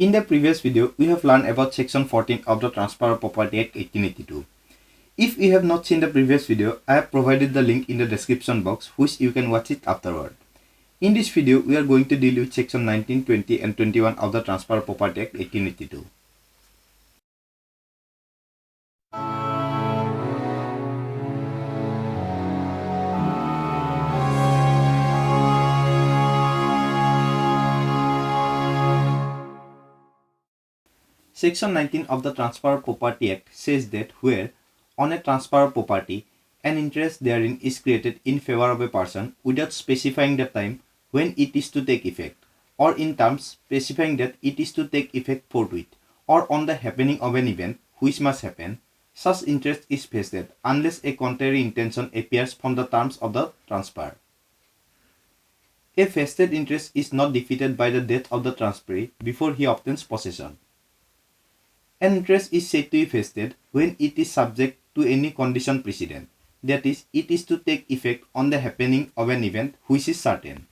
In the previous video, we have learned about Section 14 of the Transfer of Property Act 1882. If you have not seen the previous video, I have provided the link in the description box, which you can watch it afterward. In this video, we are going to deal with Section 19, 20 and 21 of the Transfer of Property Act 1882. Section 19 of the Transfer of Property Act says that where, on a transfer of property, an interest therein is created in favor of a person without specifying the time when it is to take effect, or in terms specifying that it is to take effect forthwith, or on the happening of an event which must happen, such interest is vested unless a contrary intention appears from the terms of the transfer. A vested interest is not defeated by the death of the transferee before he obtains possession. An interest is said to be vested when it is subject to any condition precedent, that is, it is to take effect on the happening of an event which is certain.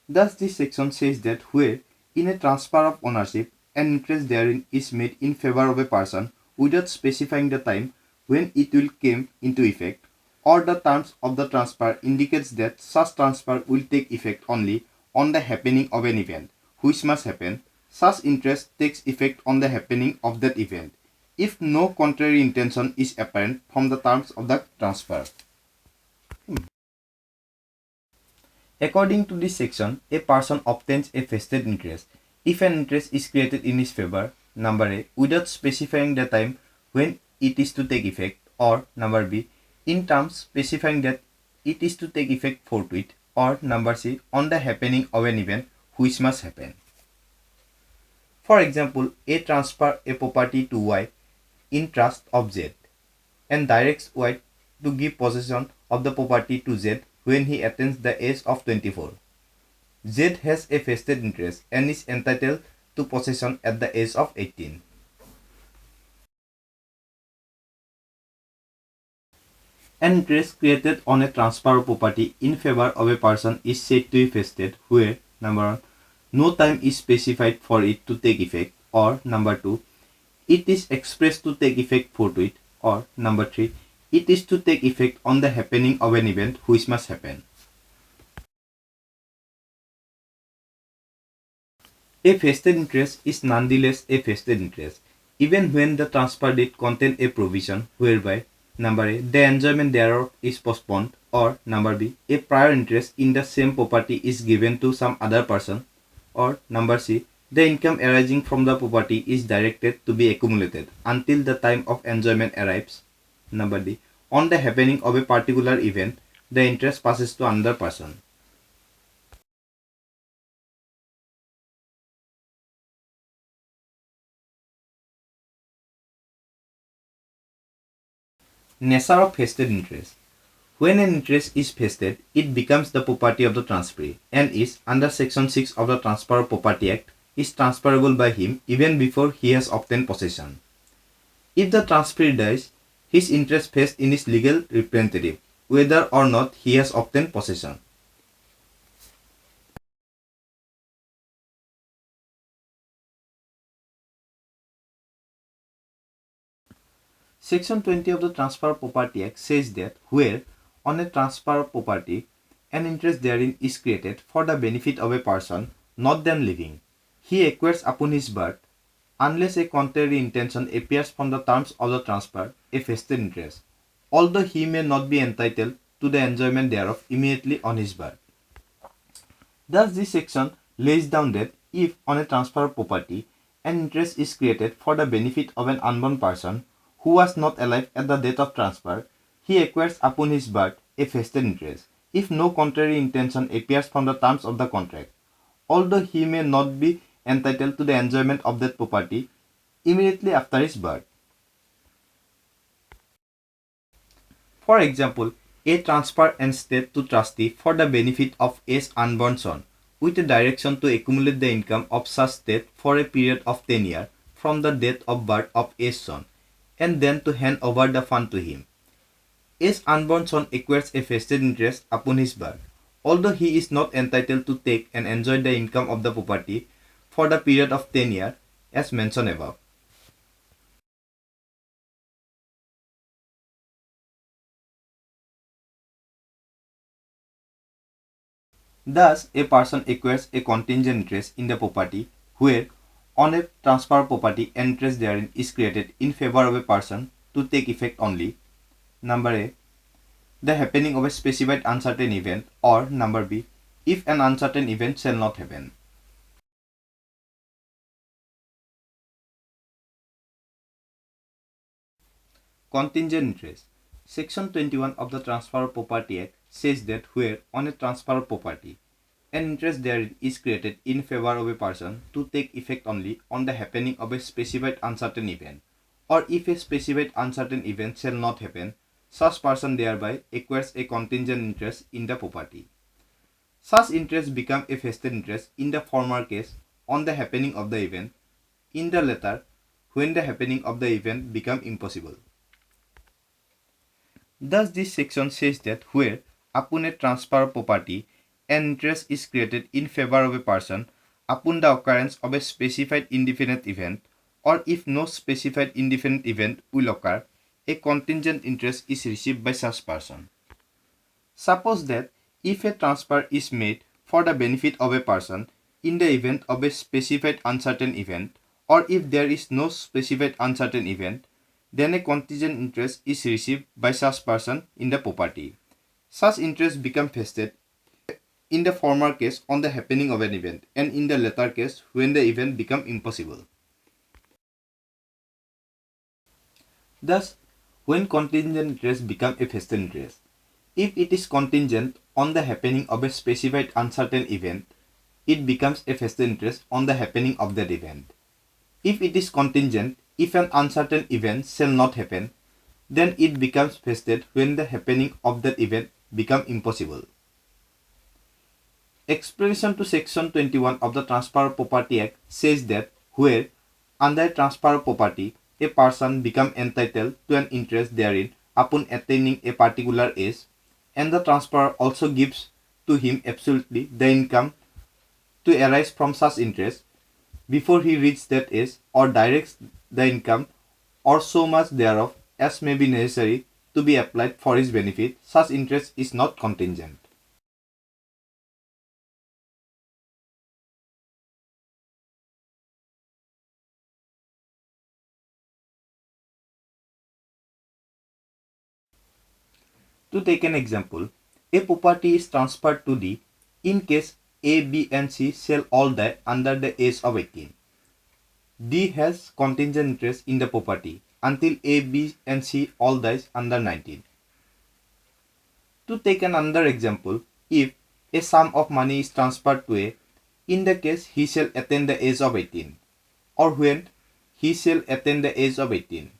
Thus, this section says that where, in a transfer of ownership, an interest therein is made in favor of a person without specifying the time when it will come into effect, or the terms of the transfer indicates that such transfer will take effect only on the happening of an event which must happen, such interest takes effect on the happening of that event, if no contrary intention is apparent from the terms of the transfer. According to this section, a person obtains a vested interest if an interest is created in his favor, number A, without specifying the time when it is to take effect, or number B, in terms specifying that it is to take effect forthwith, or number C, on the happening of an event which must happen. For example, A transfers a property to Y in trust of Z and directs Y to give possession of the property to Z when he attains the age of 24. Z has a vested interest and is entitled to possession at the age of 18. An interest created on a transfer of property in favor of a person is said to be vested where, number 1, no time is specified for it to take effect, or number 2, it is expressed to take effect forthwith, or number 3, it is to take effect on the happening of an event which must happen. A vested interest is nonetheless a vested interest, even when the transfer date contains a provision whereby, number A, the enjoyment thereof is postponed, or number B, a prior interest in the same property is given to some other person, or number C, the income arising from the property is directed to be accumulated until the time of enjoyment arrives. Number D, on the happening of a particular event, the interest passes to another person. Nature of vested interest. When an interest is vested, it becomes the property of the transferee and is, under Section 6 of the Transfer of Property Act, is transferable by him even before he has obtained possession. If the transferee dies, his interest vests in his legal representative, whether or not he has obtained possession. Section 20 of the Transfer of Property Act says that where, on a transfer of property, an interest therein is created for the benefit of a person not then living, he acquires upon his birth, unless a contrary intention appears from the terms of the transfer, a vested interest, although he may not be entitled to the enjoyment thereof immediately on his birth. Thus, this section lays down that if, on a transfer of property, an interest is created for the benefit of an unborn person who was not alive at the date of transfer, he acquires upon his birth a vested interest, if no contrary intention appears from the terms of the contract, although he may not be entitled to the enjoyment of that property immediately after his birth. For example, A transfers an estate to trustee for the benefit of A's unborn son, with a direction to accumulate the income of such estate for a period of 10 years from the date of birth of A's son, and then to hand over the fund to him. A's unborn son acquires a vested interest upon his birth, although he is not entitled to take and enjoy the income of the property for the period of 10 years as mentioned above. Thus, a person acquires a contingent interest in the property where on a transfer of property an interest therein is created in favor of a person to take effect only. Number A, the happening of a specified uncertain event, or number B, if an uncertain event shall not happen. Contingent interest. Section 21 of the Transfer of Property Act says that where on a transfer of property an interest therein is created in favor of a person to take effect only on the happening of a specified uncertain event, or if a specified uncertain event shall not happen, such person thereby acquires a contingent interest in the property. Such interest become a vested interest in the former case on the happening of the event, in the latter when the happening of the event become impossible. Thus, this section says that where upon a transfer of property an interest is created in favor of a person upon the occurrence of a specified indefinite event, or if no specified indefinite event will occur, a contingent interest is received by such person. Suppose that if a transfer is made for the benefit of a person in the event of a specified uncertain event, or if there is no specified uncertain event, then a contingent interest is received by such person in the property. Such interest become vested in the former case on the happening of an event, and in the latter case when the event become impossible. Thus, when contingent interest become a vested interest, if it is contingent on the happening of a specified uncertain event, it becomes a vested interest on the happening of that event. If it is contingent if an uncertain event shall not happen, then it becomes vested when the happening of that event become impossible. Explanation to Section 21 of the Transfer of Property Act says that where under transfer of property a person become entitled to an interest therein upon attaining a particular age, and the transferor also gives to him absolutely the income to arise from such interest before he reaches that age, or directs the income or so much thereof as may be necessary to be applied for his benefit, such interest is not contingent. To take an example, a property is transferred to D in case A, B and C shall all die under the age of 18. D has contingent interest in the property until A, B and C all dies under 19. To take another example, if a sum of money is transferred to A, in the case he shall attain the age of 18, or when he shall attain the age of 18.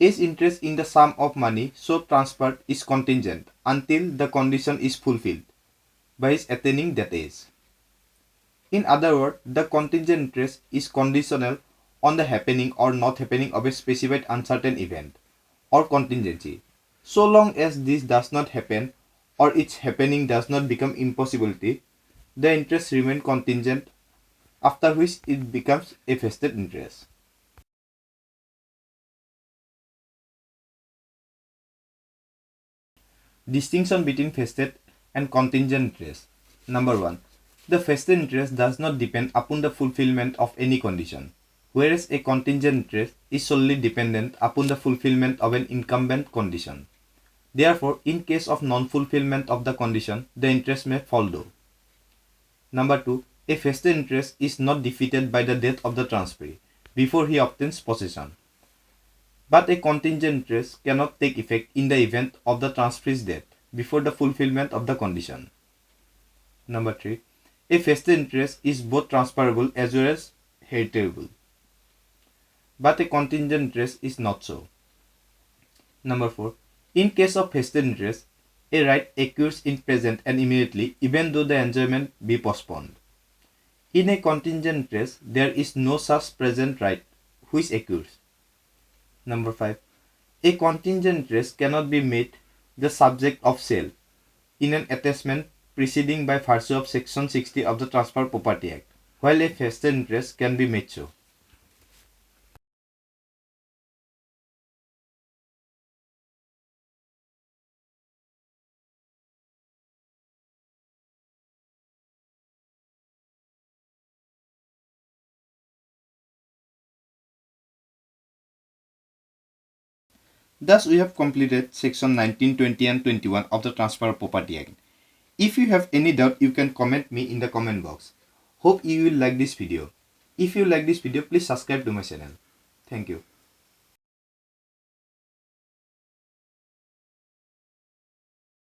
A's interest in the sum of money so transferred is contingent until the condition is fulfilled by his attaining that age. In other words, the contingent interest is conditional on the happening or not happening of a specified uncertain event or contingency. So long as this does not happen or its happening does not become impossibility, the interest remains contingent, after which it becomes a vested interest. Distinction between vested and contingent interest. Number 1. The vested interest does not depend upon the fulfillment of any condition, whereas a contingent interest is solely dependent upon the fulfillment of an incumbent condition. Therefore, in case of non-fulfillment of the condition, the interest may fall due. Number 2. A vested interest is not defeated by the death of the transferee before he obtains possession. But a contingent interest cannot take effect in the event of the transferee's death before the fulfillment of the condition. Number 3. A vested interest is both transferable as well as heritable. But a contingent interest is not so. Number 4. In case of vested interest, a right occurs in present and immediately even though the enjoyment be postponed. In a contingent interest, there is no such present right which occurs. Number 5. A contingent interest cannot be made the subject of sale in an attachment preceding by virtue of Section 60 of the Transfer of Property Act, while a vested interest can be made so. Thus, we have completed section 19, 20 and 21 of the Transfer of Property Act. If you have any doubt, you can comment me in the comment box. Hope you will like this video. If you like this video, please subscribe to my channel. Thank you.